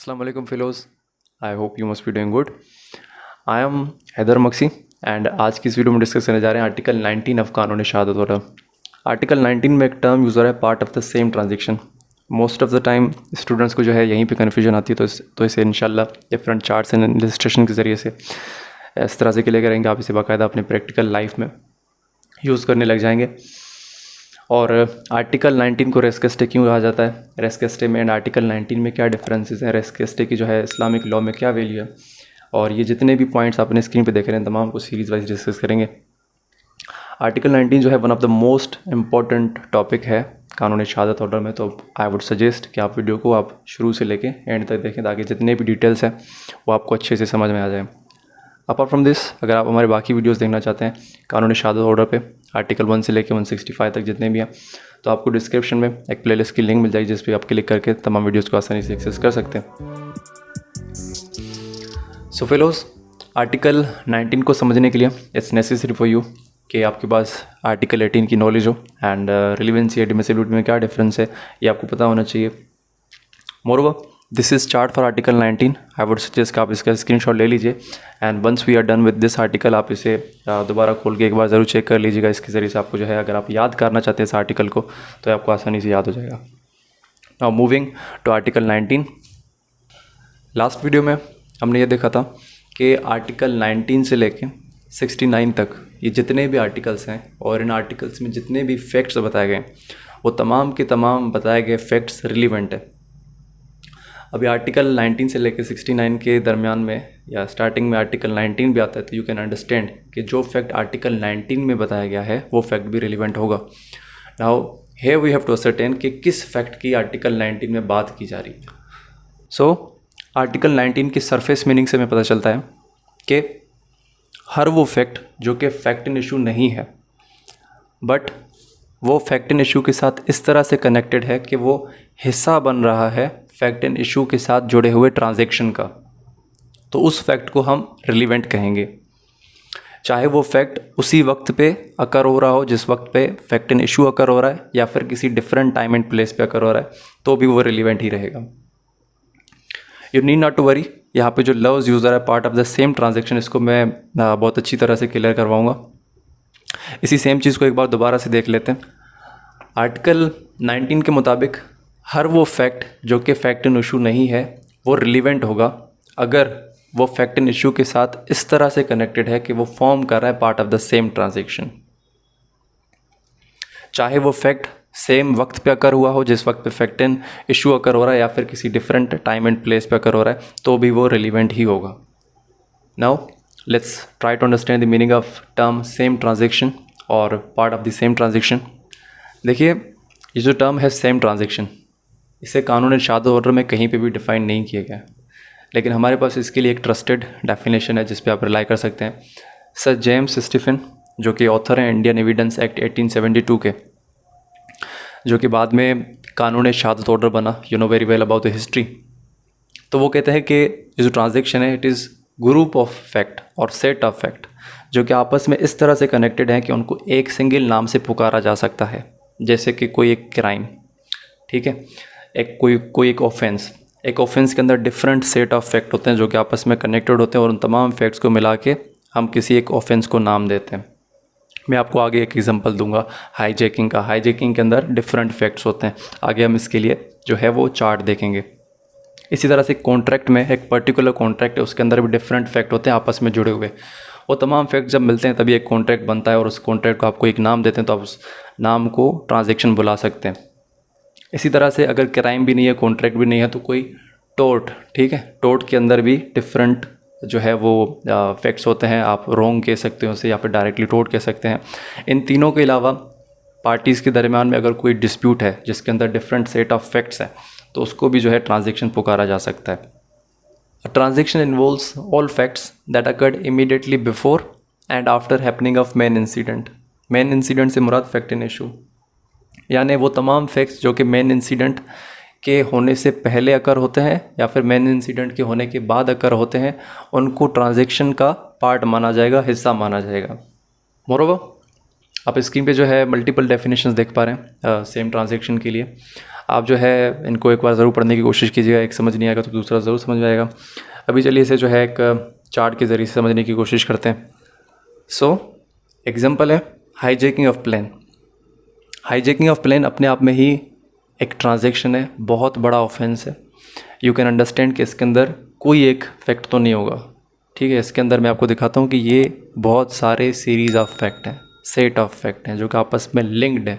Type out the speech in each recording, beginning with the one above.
Assalamu alaikum fellows. I hope you must be doing good. I am Haider Maqsi and आज की इस video में discuss करने जा रहे हैं आर्टिकल 19 ऑफ कानून शहादत वाला। आर्टिकल 19 में एक टर्म यूज़ हो रहा है part of the same transaction. Most of the time students को जो है यहीं पे कन्फ्यूजन आती है, तो इसे इंशाल्लाह डिफरेंट चार्ट्स एंड इलस्ट्रेशन के ज़रिए से इस तरह से क्लियर करेंगे। आप इसे बाकायदा अपने प्रैक्टिकल लाइफ में यूज़ करने लग जाएंगे। और आर्टिकल 19 को रेस्केस्टे क्यों कहा जाता है, रेस्केस्टे में एंड आर्टिकल 19 में क्या डिफरेंसेस हैं, रेस्केस्टे की जो है इस्लामिक लॉ में क्या वैल्यू है, और ये जितने भी पॉइंट्स आपने स्क्रीन पे देख रहे हैं तमाम को सीरीज़ वाइज डिस्कस करेंगे। आर्टिकल 19 जो है one of the most important topic है कानूनी शहादत ऑर्डर में, तो आई वुड सजेस्ट कि आप वीडियो को आप शुरू से लेके एंड तक देखें ताकि जितने भी डिटेल्स हैं वो आपको अच्छे से समझ में आ जाए। अपार्ट फ्रॉम दिस, अगर आप हमारे बाकी वीडियोस देखना चाहते हैं कानूनी शहादत ऑर्डर पे आर्टिकल 1 से लेकर 165 तक जितने भी हैं, तो आपको डिस्क्रिप्शन में एक प्लेलिस्ट की लिंक मिल जाएगी जिस पे आप क्लिक करके तमाम वीडियोस को आसानी से एक्सेस कर सकते हैं। सो फेलोज, आर्टिकल 19 को समझने के लिए इट्स नेसेसरी फॉर यू कि आपके पास आर्टिकल 18 की नॉलेज हो एंड रिलेवेंसी एडमिसिबिलिटी में क्या डिफरेंस है ये आपको पता होना चाहिए। Moreover, this is chart for article 19। I would suggest कि आप इसका स्क्रीनशॉट ले लीजिए and once we are done with this article आप इसे दोबारा खोल के एक बार ज़रूर चेक कर लीजिएगा। इसके ज़रिए से आपको जो है अगर आप याद करना चाहते हैं इस आर्टिकल को तो आपको आसानी से याद हो जाएगा। Now moving to article 19। Last video में हमने ये देखा था कि आर्टिकल 19 से लेके 69 तक ये जितने भी आर्टिकल्स हैं और इन आर्टिकल्स में जितने भी फैक्ट्स बताए गए वो तमाम के तमाम बताए गए फैक्ट्स रिलीवेंट है। अभी आर्टिकल 19 से लेकर 69 के दरमियान में या स्टार्टिंग में आर्टिकल 19 भी आता है, तो यू कैन अंडरस्टैंड कि जो फैक्ट आर्टिकल 19 में बताया गया है वो फैक्ट भी रिलेवेंट होगा। Now here we have to ascertain कि किस फैक्ट की आर्टिकल 19 में बात की जा रही है। सो आर्टिकल 19 की सरफेस मीनिंग से हमें पता चलता है कि हर वो फैक्ट जो कि फैक्ट इन इशू नहीं है बट वो फैक्ट इन इशू के साथ इस तरह से कनेक्टेड है कि वो हिस्सा बन रहा है फैक्ट एंड इशू के साथ जुड़े हुए ट्रांजैक्शन का, तो उस फैक्ट को हम रिलेवेंट कहेंगे। चाहे वो फैक्ट उसी वक्त पे अकर हो रहा हो जिस वक्त पे फैक्ट एंड इशू अकर हो रहा है या फिर किसी डिफरेंट टाइम एंड प्लेस पे अकर हो रहा है, तो भी वो रिलेवेंट ही रहेगा। You need not to worry, यहाँ पे जो लव्स यूज़र है part of the same transaction, इसको मैं बहुत अच्छी तरह से क्लियर करवाऊँगा। इसी सेम चीज़ को एक बार दोबारा से देख लेते हैं। आर्टिकल 19 के मुताबिक हर वो फैक्ट जो कि फैक्ट इन इशू नहीं है वो रिलेवेंट होगा अगर वो फैक्ट इन इशू के साथ इस तरह से कनेक्टेड है कि वो फॉर्म कर रहा है part of the same transaction. चाहे वो फैक्ट सेम वक्त पे अकर हुआ हो जिस वक्त पे फैक्ट इन इशू अकर हो रहा है या फिर किसी डिफरेंट टाइम एंड प्लेस पे अकर हो रहा है, तो भी वो रिलेवेंट ही होगा। Now let's try to understand the meaning of term same transaction और part of the same transaction. देखिए, ये जो टर्म है सेम ट्रांजैक्शन, इसे कानून शहादत ऑर्डर में कहीं पे भी डिफ़ाइन नहीं किया गया, लेकिन हमारे पास इसके लिए एक ट्रस्टेड डेफिनेशन है जिस पे आप रिलाई कर सकते हैं। सर जेम्स स्टीफन, जो कि ऑथर हैं इंडियन एविडेंस एक्ट 1872 के, जो कि बाद में कानून शहादत ऑर्डर बना, you know very well about the history. तो वो कहते हैं कि ये जो ट्रांजेक्शन है it is group of fact और सेट ऑफ फैक्ट जो कि आपस में इस तरह से कनेक्टेड हैं कि उनको एक सिंगल नाम से पुकारा जा सकता है। जैसे कि कोई एक क्राइम, ठीक है, एक कोई एक ऑफेंस, एक ऑफेंस के अंदर डिफरेंट सेट ऑफ फैक्ट होते हैं जो कि आपस में कनेक्टेड होते हैं और उन तमाम फैक्ट्स को मिला के हम किसी एक ऑफेंस को नाम देते हैं। मैं आपको आगे एक एग्जांपल दूंगा हाईजैकिंग का। हाईजैकिंग के अंदर डिफरेंट फैक्ट्स होते हैं, आगे हम इसके लिए जो है वो चार्ट देखेंगे। इसी तरह से कॉन्ट्रैक्ट में एक पर्टिकुलर कॉन्ट्रैक्ट है, उसके अंदर भी डिफरेंट फैक्ट होते हैं आपस में जुड़े हुए। वो तमाम फैक्ट जब मिलते हैं तभी एक कॉन्ट्रैक्ट बनता है और उस कॉन्ट्रैक्ट को आपको एक नाम देते हैं तो आप उस नाम को ट्रांजैक्शन बुला सकते हैं। इसी तरह से अगर क्राइम भी नहीं है, कॉन्ट्रैक्ट भी नहीं है, तो कोई टोर्ट, ठीक है, टोर्ट के अंदर भी डिफरेंट जो है वो फैक्ट्स होते हैं। आप रोंग कह सकते हो उसे या फिर डायरेक्टली टोर्ट कह सकते हैं। इन तीनों के अलावा पार्टीज़ के दरमियान में अगर कोई डिस्प्यूट है जिसके अंदर डिफरेंट सेट ऑफ फैक्ट्स हैं तो उसको भी जो है ट्रांजैक्शन पुकारा जा सकता है। A transaction involves all facts that occurred immediately before and after happening of main incident. Main incident से मुराद फैक्ट इन इशू, यानी वो तमाम फैक्ट्स जो कि मेन इंसिडेंट के होने से पहले अकर होते हैं या फिर मेन इंसिडेंट के होने के बाद अकर होते हैं, उनको ट्रांजैक्शन का पार्ट माना जाएगा, हिस्सा माना जाएगा। मोरोवर, आप स्क्रीन पे जो है मल्टीपल डेफिनेशंस देख पा रहे हैं सेम ट्रांजैक्शन के लिए। आप जो है इनको एक बार ज़रूर पढ़ने की कोशिश कीजिएगा, एक समझ नहीं आएगा तो दूसरा ज़रूर समझ में आएगा। अभी चलिए इसे जो है एक चार्ट के ज़रिए से समझने की कोशिश करते हैं। सो एग्जांपल है hijacking of plane. Hijacking of plane अपने आप में ही एक ट्रांजैक्शन है, बहुत बड़ा ऑफेंस है। यू कैन अंडरस्टैंड कि इसके अंदर कोई एक फैक्ट तो नहीं होगा, ठीक है। इसके अंदर मैं आपको दिखाता हूँ कि ये बहुत सारे सीरीज़ ऑफ फैक्ट हैं, सेट ऑफ फैक्ट हैं जो कि आपस में लिंक्ड है।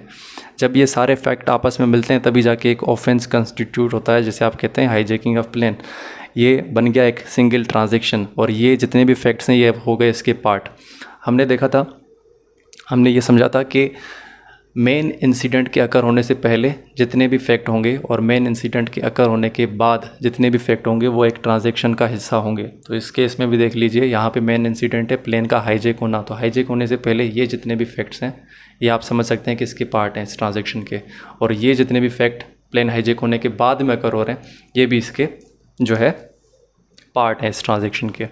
जब ये सारे फैक्ट आपस में मिलते हैं तभी जाके एक ऑफेंस कंस्टिट्यूट होता है, जिसे आप कहते हैं हाईजैकिंग ऑफ प्लेन। ये बन गया एक सिंगल ट्रांजैक्शन और ये जितने भी फैक्ट्स हैं ये हो गए इसके पार्ट। हमने देखा था, हमने ये समझा था कि मेन इंसिडेंट के अकर होने से पहले जितने भी फैक्ट होंगे और मेन इंसिडेंट के अकर होने के बाद जितने भी फैक्ट होंगे वो एक ट्रांजैक्शन का हिस्सा होंगे। तो इस केस में भी देख लीजिए, यहाँ पे मेन इंसिडेंट है प्लेन का हाईजैक होना। तो हाईजैक होने से पहले ये जितने भी फैक्ट्स हैं ये आप समझ सकते हैं कि इसके पार्ट हैं इस ट्रांजैक्शन के, और ये जितने भी फैक्ट प्लेन हाईजैक होने के बाद में अकर हो रहे हैं ये भी इसके जो है पार्ट है इस ट्रांजैक्शन के।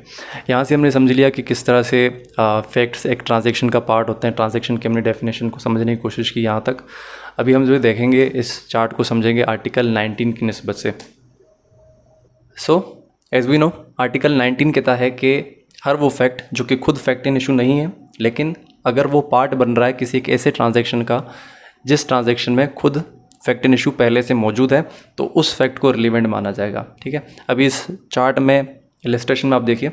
यहाँ से हमने समझ लिया कि किस तरह से फैक्ट्स एक ट्रांजैक्शन का पार्ट होते हैं। ट्रांजैक्शन की हमने डेफिनेशन को समझने की कोशिश की यहाँ तक। अभी हम जो देखेंगे इस चार्ट को समझेंगे आर्टिकल 19 की निस्बत से। So as we know article 19 कहता है कि हर वो फैक्ट जो कि खुद फैक्ट इन इशू नहीं है, लेकिन अगर वो पार्ट बन रहा है किसी एक ऐसे ट्रांजैक्शन का जिस ट्रांजैक्शन में खुद फैक्ट इन इशू पहले से मौजूद है, तो उस फैक्ट को रिलेवेंट माना जाएगा, ठीक है। अभी इस चार्ट में इलस्ट्रेशन में आप देखिए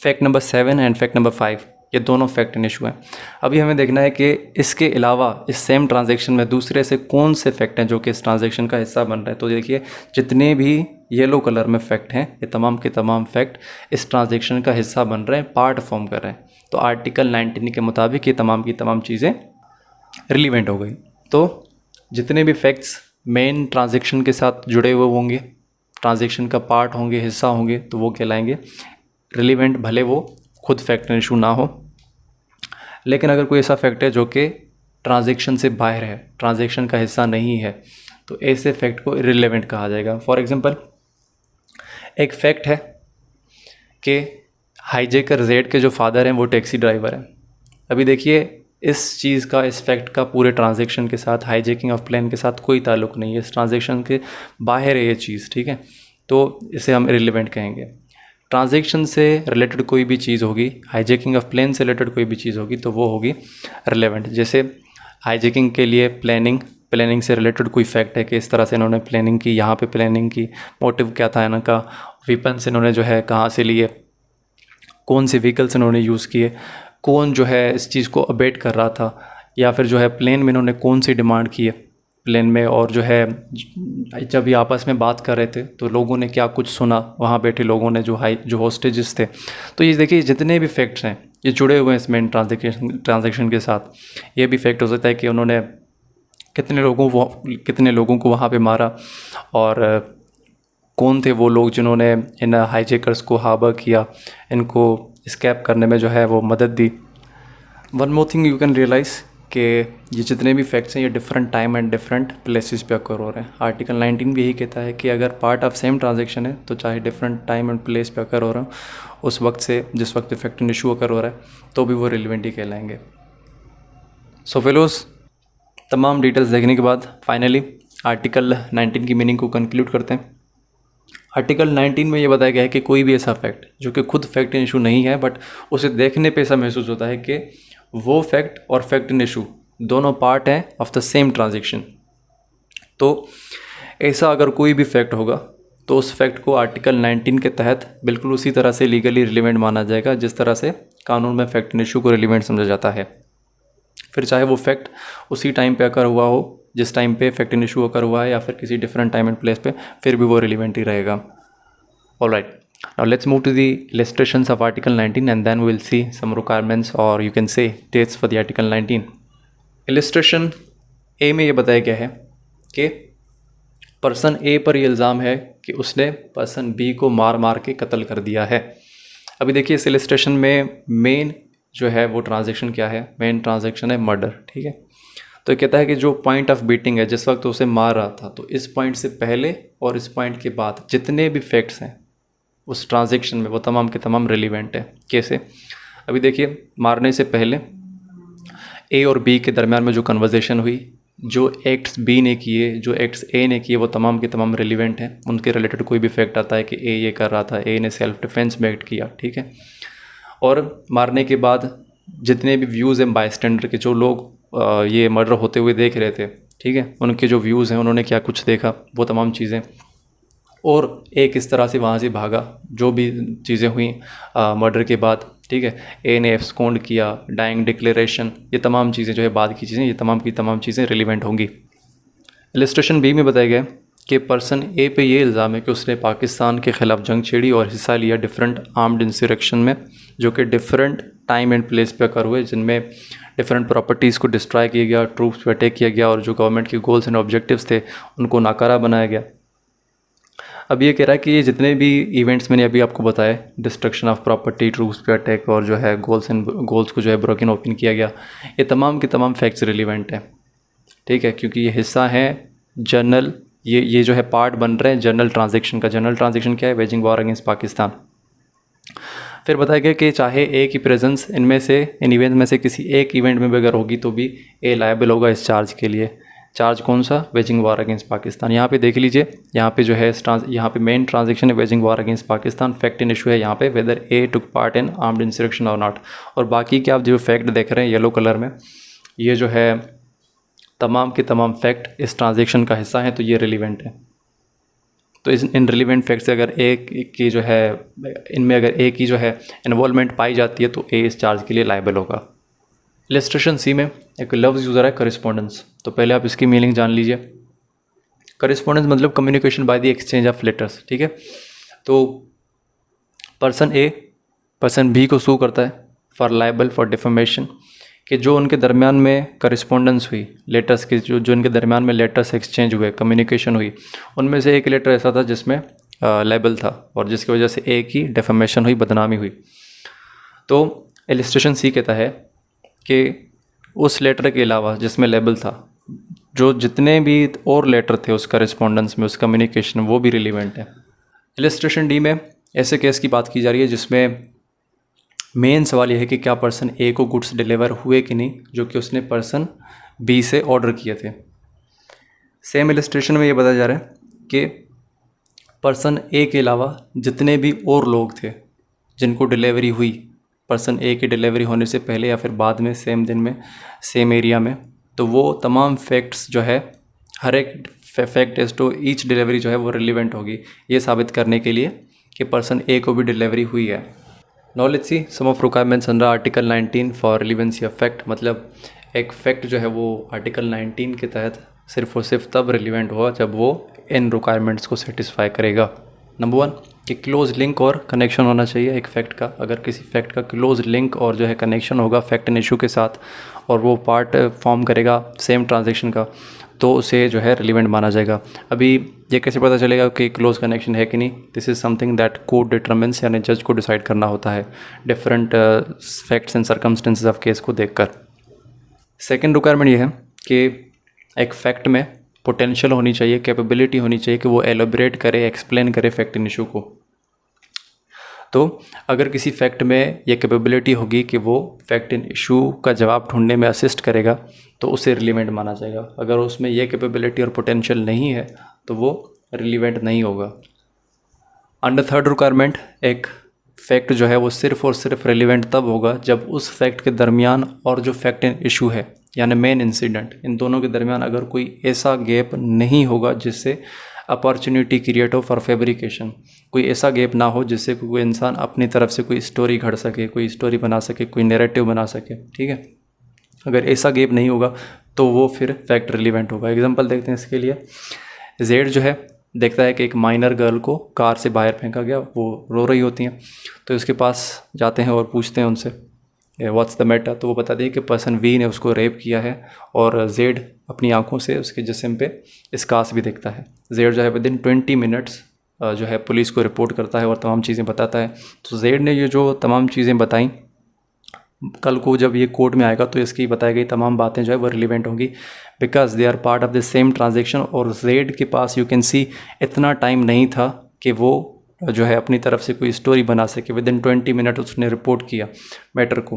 fact number 7 and fact number 5 ये दोनों फैक्ट इन इशू हैं। अभी हमें देखना है कि इसके अलावा इस सेम ट्रांजैक्शन में दूसरे से कौन से फैक्ट हैं जो कि इस ट्रांजैक्शन का हिस्सा बन रहे हैं। तो देखिए जितने भी येलो कलर में फैक्ट हैं ये तमाम के तमाम फैक्ट इस ट्रांजैक्शन का हिस्सा बन रहे हैं, पार्ट फॉर्म कर रहे हैं। तो आर्टिकल 19 के मुताबिक ये तमाम की तमाम चीज़ें रिलीवेंट हो गई। तो जितने भी फैक्ट्स मेन ट्रांजैक्शन के साथ जुड़े हुए होंगे, ट्रांजैक्शन का पार्ट होंगे, हिस्सा होंगे, तो वो कहलाएंगे रिलीवेंट, भले वो खुद फैक्ट इन इशू ना हो। लेकिन अगर कोई ऐसा फैक्ट है जो कि ट्रांजैक्शन से बाहर है, ट्रांजैक्शन का हिस्सा नहीं है, तो ऐसे फैक्ट को इररिलेवेंट कहा जाएगा। फॉर एग्जांपल एक फैक्ट है कि हाईजैकर जेड के जो फादर हैं वो टैक्सी ड्राइवर हैं। अभी देखिए इस चीज़ का, इस फैक्ट का पूरे ट्रांजैक्शन के साथ, हाईजैकिंग ऑफ प्लेन के साथ कोई ताल्लुक़ नहीं है, इस ट्रांजैक्शन के बाहर है ये चीज़, ठीक है। तो इसे हम इररिलेवेंट कहेंगे। ट्रांजैक्शन से रिलेटेड कोई भी चीज़ होगी, हाईजैकिंग ऑफ प्लेन से रिलेटेड कोई भी चीज़ होगी तो वो होगी रिलेवेंट। जैसे हाईजैकिंग के लिए प्लानिंग से रिलेटेड कोई फैक्ट है कि इस तरह से इन्होंने प्लानिंग की, यहाँ पे प्लानिंग की, मोटिव क्या था इनका, वेपन्स इन्होंने जो है कहाँ से लिए, कौन से व्हीकल्स इन्होंने यूज़ किए, कौन जो है इस चीज़ को अबेट कर रहा था, या फिर जो है प्लेन में इन्होंने कौन सी डिमांड की है प्लेन में, और जो है जब ये आपस में बात कर रहे थे तो लोगों ने क्या कुछ सुना, वहाँ बैठे लोगों ने, जो हॉस्टेजेस थे। तो ये देखिए जितने भी फैक्ट्स हैं ये जुड़े हुए हैं इस मेन ट्रांजैक्शन के साथ। ये भी फैक्ट हो सकता है कि उन्होंने कितने लोगों को वहाँ पे मारा, और कौन थे वो लोग जिन्होंने इन हाईजैकर्स को हार्बर किया, इनको स्कैप करने में जो है वो मदद दी। One more thing you can realise कि ये जितने भी फैक्ट्स हैं ये different time and different places पे अकर हो रहे हैं। आर्टिकल 19 भी यही कहता है कि अगर पार्ट ऑफ सेम ट्रांजैक्शन है तो चाहे डिफरेंट टाइम एंड प्लेस पे अकर हो रहा हो, उस वक्त से जिस वक्त फैक्ट इन इशू अकर हो रहा है तो भी वो रिलेवेंट ही कहलाएंगे। सो फेलोज, तमाम डिटेल्स देखने के बाद फाइनली आर्टिकल 19 की मीनिंग को कंक्लूड करते हैं। आर्टिकल 19 में ये बताया गया है कि कोई भी ऐसा फैक्ट जो कि खुद फैक्ट इन इशू नहीं है बट उसे देखने पे ऐसा महसूस होता है कि वो फैक्ट और फैक्ट इन इशू दोनों पार्ट हैं ऑफ द सेम ट्रांजैक्शन। तो ऐसा अगर कोई भी फैक्ट होगा तो उस फैक्ट को आर्टिकल 19 के तहत बिल्कुल उसी तरह से लीगली रिलेवेंट माना जाएगा जिस तरह से कानून में फैक्ट इन इशू को रिलेवेंट समझा जाता है। फिर चाहे वो फैक्ट उसी टाइम पे अकर हुआ हो जिस टाइम पे फैक्ट इन इशू अकर हुआ है, या फिर किसी डिफरेंट टाइम एंड प्लेस पे, फिर भी वो रिलेवेंट ही रहेगा। Alright, now let's move to the illustrations of article 19 and then we'll see some requirements or you can say dates for the article 19. illustration A में ये बताया गया है कि पर्सन A पर ये इल्ज़ाम है कि उसने पर्सन B को मार के कत्ल कर दिया है। अभी देखिए इस illustration में मेन जो है वो ट्रांजैक्शन क्या है, मेन ट्रांजैक्शन है मर्डर, ठीक है। तो ये कहता है कि जो पॉइंट ऑफ बीटिंग है, जिस वक्त उसे मार रहा था, तो इस पॉइंट से पहले और इस पॉइंट के बाद जितने भी फैक्ट्स हैं उस ट्रांजैक्शन में वो तमाम के तमाम रिलेवेंट है। कैसे? अभी देखिए मारने से पहले ए और बी के दरमियान में जो कन्वर्सेशन हुई, जो एक्ट्स बी ने किए, जो एक्ट्स ए ने किए, वो तमाम के तमाम रिलीवेंट हैं। उनके रिलेटेड कोई भी फैक्ट आता है कि ए ये कर रहा था, ए ने सेल्फ डिफेंस में एक्ट किया, ठीक है। और मारने के बाद जितने भी व्यूज़ हैं बायस्टैंडर के, जो लोग ये मर्डर होते हुए देख रहे थे, ठीक है, उनके जो व्यूज़ हैं, उन्होंने क्या कुछ देखा, वो तमाम चीज़ें, और ए किस तरह से वहाँ से भागा, जो भी चीज़ें हुई मर्डर के बाद, ठीक है। ए ने एब्सकॉन्ड किया, डाइंग डिक्लेरेशन, ये तमाम चीज़ें जो है बाद की चीज़ें, ये तमाम की तमाम चीज़ें रिलीवेंट होंगी। इलस्ट्रेशन बी में बताया गया कि पर्सन ए पे ये इल्ज़ाम है कि उसने पाकिस्तान के ख़िलाफ़ जंग छेड़ी और हिस्सा लिया डिफरेंट आर्म्ड इंसरेक्शन में, जो कि डिफरेंट टाइम एंड प्लेस पे अकर हुए, जिनमें डिफरेंट प्रॉपर्टीज़ को डिस्ट्रॉय किया गया, ट्रूप्स पे अटैक किया गया, और जो गवर्नमेंट के गोल्स एंड ऑब्जेक्टिव्स थे उनको नाकारा बनाया गया। अब ये कह रहा है कि ये जितने भी इवेंट्स मैंने अभी आपको बताए, डिस्ट्रक्शन ऑफ प्रॉपर्टी, ट्रूप्स पे अटैक, और जो है गोल्स को जो है ब्रोकन ओपन किया गया, ये तमाम के तमाम फैक्ट्स रिलीवेंट हैं, ठीक है, क्योंकि ये हिस्सा है जनरल, ये जो है पार्ट बन रहे हैं जनरल ट्रांजेक्शन का। जनरल ट्रांजेक्शन क्या है? Waging war against Pakistan. फिर बताया गया कि चाहे ए की प्रेजेंस इनमें से, इन इवेंट में से किसी एक इवेंट में भी अगर होगी तो भी ए लायबल होगा इस चार्ज के लिए। चार्ज कौन सा? Waging war against Pakistan. यहाँ पे देख लीजिए, यहाँ पे जो है यहाँ पे मेन ट्रांजेक्शन है waging war against Pakistan. Fact in issue है यहाँ पे whether a took part in armed insurrection और नॉट। और बाकी के आप जो फैक्ट देख रहे हैं येलो कलर में, ये जो है तमाम के तमाम फैक्ट इस ट्रांजेक्शन का हिस्सा हैं, तो ये रिलीवेंट है। तो इन रिलीवेंट फैक्ट से अगर एक की जो है, इनमें अगर ए की जो है इन्वॉल्वमेंट पाई जाती है तो ए इस चार्ज के लिए लायबल होगा। इलस्ट्रेशन सी में एक लफ्ज़ यूज़र है करस्पॉन्डेंस। तो पहले आप इसकी मीनिंग जान लीजिए। करस्पॉन्डेंस मतलब communication by the exchange of letters, ठीक है। तो पर्सन ए पर्सन बी को सू करता है फॉर लायबल फॉर डिफेमेशन, कि जो उनके दरमियान में करस्पॉन्डेंस हुई, लेटर्स की जो इनके दरमियान में लेटर्स एक्सचेंज हुए, कम्युनिकेशन हुई, उनमें से एक लेटर ऐसा था जिसमें लायबल था और जिसकी वजह से ए की डिफेमेशन हुई, बदनामी हुई। तो इलस्ट्रेशन सी कहता है कि उस लेटर के अलावा जिसमें लेबल था, जो जितने भी और लेटर थे उस करस्पॉन्डेंस में, उस कम्युनिकेशन में, वो भी रिलीवेंट है। इलस्ट्रेशन डी में ऐसे केस की बात की जा रही है जिसमें मेन सवाल यह है कि क्या पर्सन ए को गुड्स डिलीवर हुए कि नहीं, जो कि उसने पर्सन बी से ऑर्डर किए थे। सेम इलस्ट्रेशन में ये बताया जा रहा है कि पर्सन ए के अलावा जितने भी और लोग थे जिनको डिलीवरी हुई, पर्सन ए की डिलीवरी होने से पहले या फिर बाद में, सेम दिन में, सेम एरिया में, तो वो तमाम फैक्ट्स जो है, हर एक fact as to each delivery जो है वो रिलीवेंट होगी, ये साबित करने के लिए कि पर्सन ए को भी डिलीवरी हुई है। Now let's see some of requirements under article 19 for relevancy of fact. मतलब एक फैक्ट जो है वो आर्टिकल 19 के तहत सिर्फ और सिर्फ तब रिलीवेंट होगा जब वो इन रिक्वायरमेंट्स को सेटिस्फाई करेगा। नंबर 1 कि क्लोज लिंक और कनेक्शन होना चाहिए एक फ़ैक्ट का। अगर किसी फैक्ट का क्लोज लिंक और जो है कनेक्शन होगा फैक्ट एंड इशू के साथ, और वो पार्ट फॉर्म करेगा सेम ट्रांजेक्शन का, तो उसे जो है रिलीवेंट माना जाएगा। अभी ये कैसे पता चलेगा कि क्लोज कनेक्शन है कि नहीं? This is something that court determines, यानी जज को डिसाइड करना होता है different facts and circumstances of case को देखकर। सेकेंड रिक्वायरमेंट ये है कि एक फैक्ट में पोटेंशियल होनी चाहिए, कैपेबिलिटी होनी चाहिए कि वो एलोबरेट करे, एक्सप्लेन करे फैक्ट इन इशू को। तो अगर किसी फैक्ट में ये कैपेबिलिटी होगी कि वो फैक्ट इन इशू का जवाब ढूंढने में असिस्ट करेगा, तो उसे रिलीवेंट माना जाएगा। अगर उसमें ये कैपेबिलिटी और पोटेंशियल नहीं है तो वो रिलीवेंट नहीं होगा। अंडर थर्ड रिक्वायरमेंट, एक फैक्ट जो है वो सिर्फ़ और सिर्फ रिलीवेंट तब होगा जब उस फैक्ट के दरमियान और जो फैक्ट इन इशू है, यानी मेन इंसिडेंट, इन दोनों के दरमियान अगर कोई ऐसा गैप नहीं होगा जिससे अपॉर्चुनिटी क्रिएट हो फॉर फैब्रिकेशन, कोई ऐसा गैप ना हो जिससे कोई इंसान अपनी तरफ से कोई स्टोरी घड़ सके, कोई स्टोरी बना सके, कोई नैरेटिव बना सके, ठीक है। अगर ऐसा गैप नहीं होगा तो वो फिर फैक्ट रिलीवेंट होगा। एग्जांपल देखते हैं इसके लिए। जेड जो है देखता है कि एक माइनर गर्ल को कार से बाहर फेंका गया, वो रो रही होती हैं, तो उसके पास जाते हैं और पूछते हैं उनसे व्हाट्स द मैटर। तो वो बताती है कि पर्सन वी ने उसको रेप किया है, और जेड अपनी आंखों से उसके जिस्म पे स्कार्स भी देखता है। जेड जो है विदिन 20 मिनट्स जो है पुलिस को रिपोर्ट करता है और तमाम चीज़ें बताता है। तो जेड ने ये जो तमाम चीज़ें बताई, कल को जब ये कोर्ट में आएगा तो इसकी बताई गई तमाम बातें जो है वो रिलीवेंट होंगी, because they are part of the same transaction. और जेड के पास यू कैन सी इतना टाइम नहीं था कि वो जो है अपनी तरफ से कोई स्टोरी बना सके। विद इन 20 मिनट उसने रिपोर्ट किया मैटर को।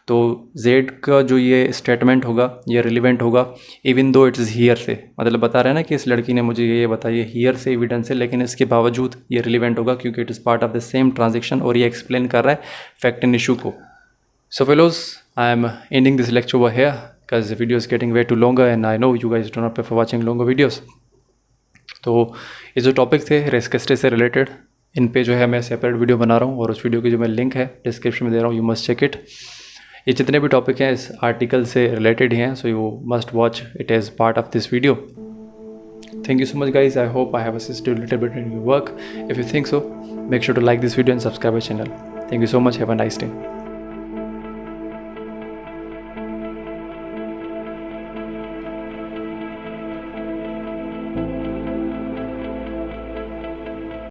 तो जेड का जो ये स्टेटमेंट होगा ये रिलीवेंट होगा इवन दो इट्स हियर से, मतलब बता रहे हैं ना कि इस लड़की ने मुझे ये बताया हियर से एविडेंस है, लेकिन इसके बावजूद ये रिलीवेंट होगा क्योंकि it is part of the same transaction और ये एक्सप्लेन कर रहा है फैक्ट एंड इशू को। So fellows, I am ending this lecture over here because the video is getting way too longer and I know you guys do not prefer watching longer videos. तो ये जो topic थे risk stage से related, इन पे जो है मैं separate video बना रहा हूँ और उस वीडियो की जो मैं लिंक है डिस्क्रिप्शन में दे रहा हूँ, यू मस्ट चेक इट। ये जितने भी टॉपिक हैं इस आर्टिकल से रिलेटेड ही हैं, so you must watch it as part of this video. Thank you so much guys, I hope I have assisted a little bit in your work. If you think so, make sure to like this video and subscribe our channel. Thank you so much, have a nice day.